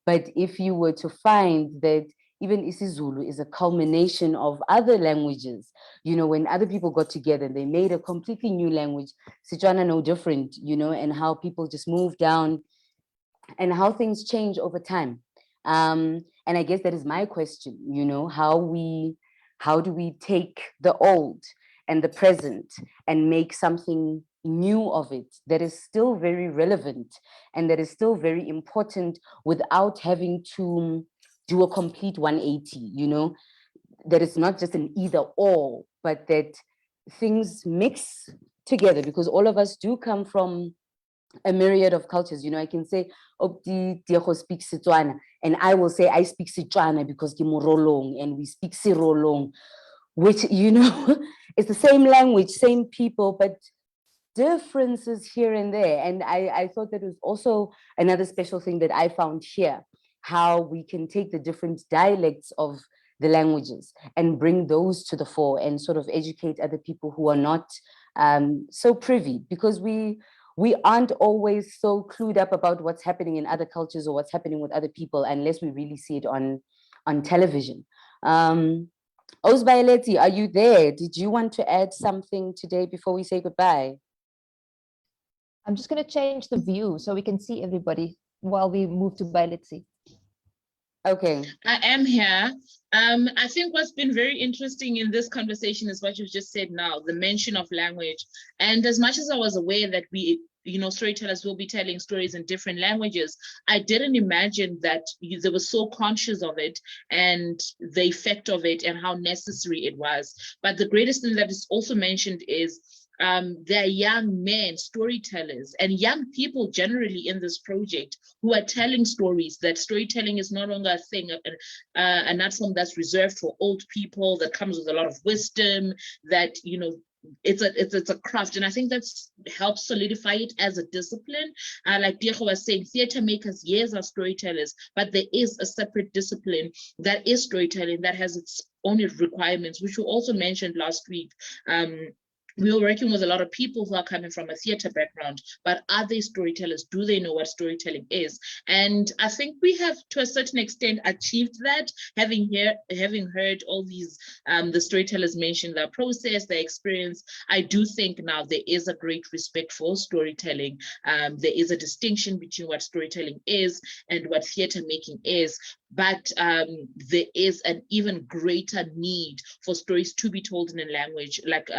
But if you were to find that even isiZulu is a culmination of other languages, you know, when other people got together and they made a completely new language, Setswana no different, you know, and how people just move down and how things change over time. And I guess that is my question, you know, how do we take the old and the present and make something new of it that is still very relevant and that is still very important without having to do a complete 180, you know, that it's not just an either or, but that things mix together, because all of us do come from a myriad of cultures. You know, I can say, oh, Tiego speaks Setswana, and I will say I speak Setswana because ke Morolong and we speak Sirolong, which, you know, it's the same language, same people, but differences here and there. And I thought that was also another special thing that I found here, how we can take the different dialects of the languages and bring those to the fore and sort of educate other people who are not so privy, because we aren't always so clued up about what's happening in other cultures or what's happening with other people unless we really see it on television. Osbayeleti, are you there? Did you want to add something today before we say goodbye? I'm just going to change the view so we can see everybody while we move to Bayeleti. Okay. I am here. I think what's been very interesting in this conversation is what you've just said now, the mention of language. And as much as I was aware that we, storytellers will be telling stories in different languages, I didn't imagine that they were so conscious of it and the effect of it and how necessary it was. But the greatest thing that is also mentioned is there are young men, storytellers, and young people generally in this project who are telling stories, that storytelling is no longer a thing, and not something that's reserved for old people, that comes with a lot of wisdom, that, it's a craft. And I think that's helped solidify it as a discipline. Like Tiego was saying, theater makers, yes, are storytellers, but there is a separate discipline that is storytelling that has its own requirements, which we also mentioned last week. We are working with a lot of people who are coming from a theater background, but are they storytellers? Do they know what storytelling is? And I think we have, to a certain extent, achieved that, having heard all these, the storytellers mention their process, their experience. I do think now there is a great respect for storytelling. There is a distinction between what storytelling is and what theater making is. But there is an even greater need for stories to be told in a language. Like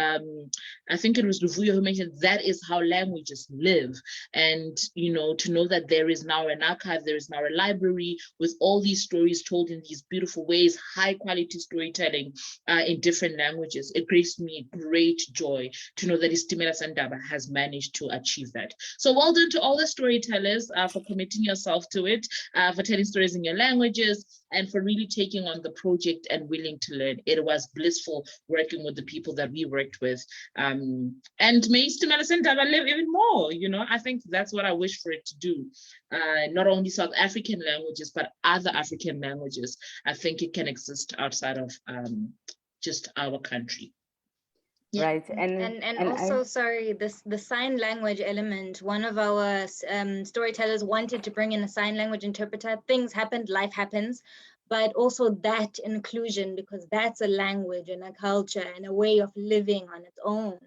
I think it was Luvuyo who mentioned that is how languages live. And to know that there is now an archive, there is now a library with all these stories told in these beautiful ways, high quality storytelling in different languages. It gives me great joy to know that iStimela Sendaba has managed to achieve that. So well done to all the storytellers for committing yourself to it, for telling stories in your languages, and for really taking on the project and willing to learn. It was blissful working with the people that we worked with. And may iStimela Sendaba live even more, I think that's what I wish for it to do. Not only South African languages, but other African languages. I think it can exist outside of just our country. Yeah. Right. And also, sorry, the sign language element, one of our storytellers wanted to bring in a sign language interpreter. Things happened, life happens, but also that inclusion, because that's a language and a culture and a way of living on its own.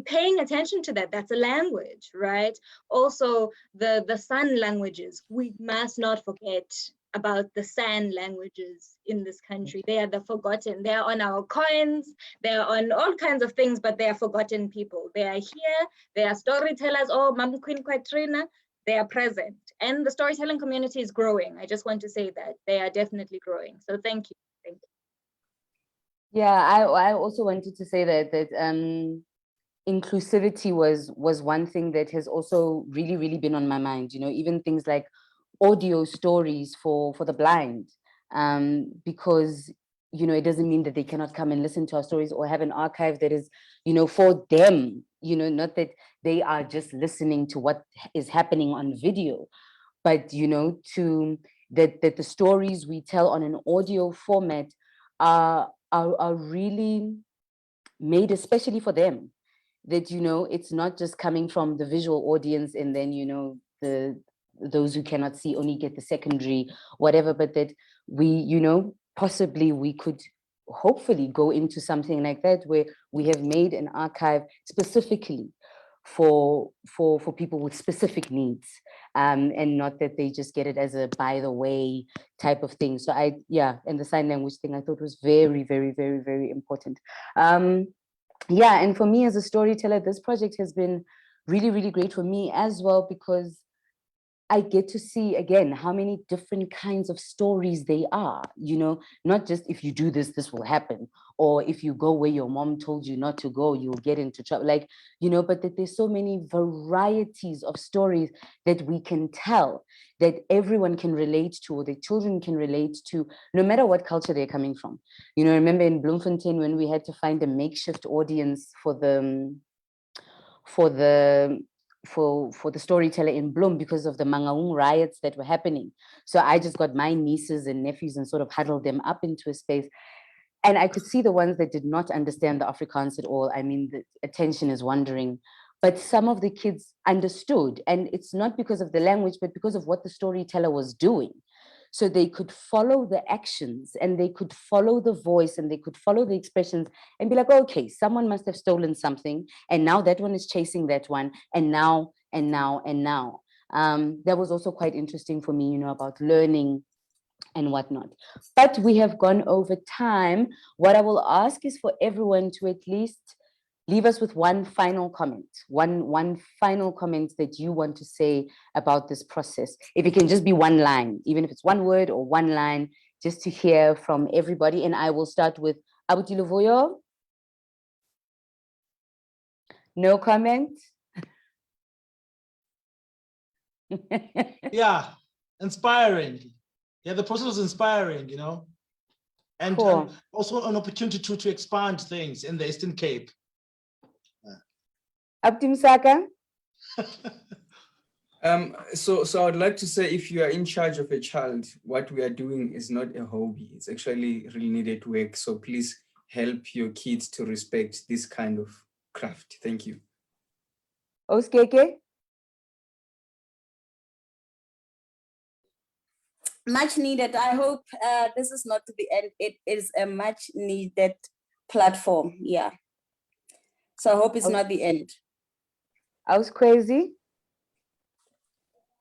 Paying attention to that's a language, right? Also, the San languages, we must not forget about the San languages in this country. They are the forgotten. They are on our coins. They are on all kinds of things, but they are forgotten people. They are here. They are storytellers. Oh, Mam Queen Quatrina. They are present. And the storytelling community is growing. I just want to say that they are definitely growing. So thank you. Thank you. Yeah, I also wanted to say that inclusivity was one thing that has also really, really been on my mind. Even things like audio stories for the blind, because it doesn't mean that they cannot come and listen to our stories or have an archive that is for them, not that they are just listening to what is happening on video, but to that the stories we tell on an audio format are really made especially for them, that it's not just coming from the visual audience and then those who cannot see only get the secondary whatever, but that we possibly we could hopefully go into something like that where we have made an archive specifically for people with specific needs, and not that they just get it as a by the way type of thing. So and the sign language thing I thought was very, very, very, very important. Yeah, and for me as a storyteller, this project has been really, really great for me as well, because I get to see again how many different kinds of stories they are, not just if you do this, this will happen, or if you go where your mom told you not to go, you'll get into trouble, but that there's so many varieties of stories that we can tell, that everyone can relate to, or the children can relate to, no matter what culture they're coming from. Remember in Bloemfontein when we had to find a makeshift audience for the for the Storyteller in Bloem because of the Mangaung riots that were happening. So I just got my nieces and nephews and sort of huddled them up into a space. And I could see the ones that did not understand the Afrikaans at all. I mean, the attention is wandering. But some of the kids understood. And it's not because of the language, but because of what the storyteller was doing. So they could follow the actions and they could follow the voice and they could follow the expressions and be like, okay, someone must have stolen something. And now that one is chasing that one. And now, and now, and now. That was also quite interesting for me, you know, about learning and whatnot. But we have gone over time. What I will ask is for everyone to at least leave us with one final comment, one final comment that you want to say about this process. If it can just be one line, even if it's one word or one line, just to hear from everybody. And I will start with Abuti Luvuyo. No comment? Yeah, inspiring. Yeah, the process was inspiring, you know, and Cool. also an opportunity to expand things in the Eastern Cape. Abuti Msakha? So I would like to say, if you are in charge of a child, what we are doing is not a hobby. It's actually really needed work. So please help your kids to respect this kind of craft. Thank you. Oskeke? Much needed. I hope this is not the end. It is a much needed platform. Yeah. So I hope it's not the end. I was crazy.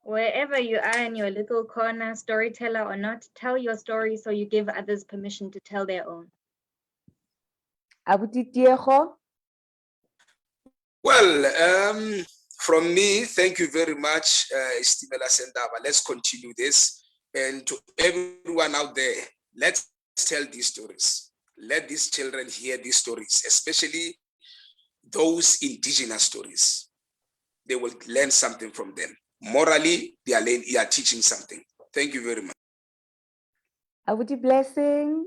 Wherever you are in your little corner, storyteller or not, tell your story so you give others permission to tell their own. Abuti Tiego? Well, from me, thank you very much, iStimela Sendaba. Let's continue this. And to everyone out there, let's tell these stories. Let these children hear these stories, especially those indigenous stories. They will learn something from them. Morally, they are teaching something. Thank you very much. Abuti Blessing?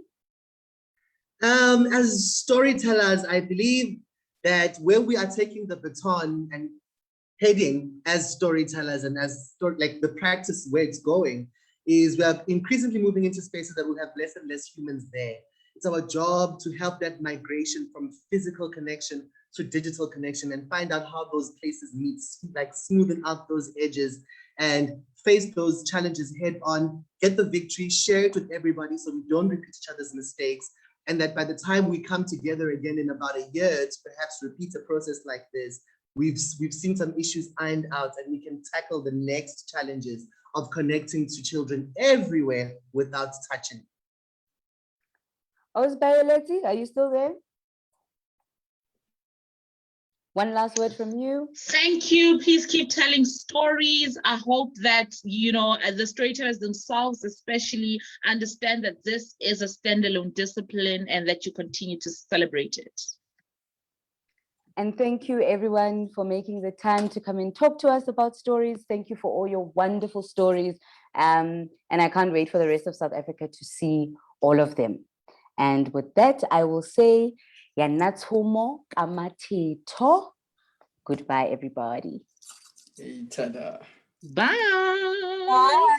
As storytellers, I believe that where we are taking the baton and heading as storytellers and as like the practice where it's going is we are increasingly moving into spaces that will have less and less humans there. It's our job to help that migration from physical connection to digital connection and find out how those places meet, like smoothing out those edges and face those challenges head on, get the victory, share it with everybody so we don't repeat each other's mistakes. And that by the time we come together again in about a year to perhaps repeat a process like this, we've seen some issues ironed out and we can tackle the next challenges of connecting to children everywhere without touching. Osbayeleti, are you still there? One last word from you. Thank you. Please keep telling stories. I hope that, you know, as the storytellers themselves especially understand that this is a standalone discipline and that you continue to celebrate it. And thank you everyone for making the time to come and talk to us about stories. Thank you for all your wonderful stories. And I can't wait for the rest of South Africa to see all of them. And with that, I will say, Yanatsumo Kamatito. Goodbye, everybody. Hey, tada. Bye. Bye.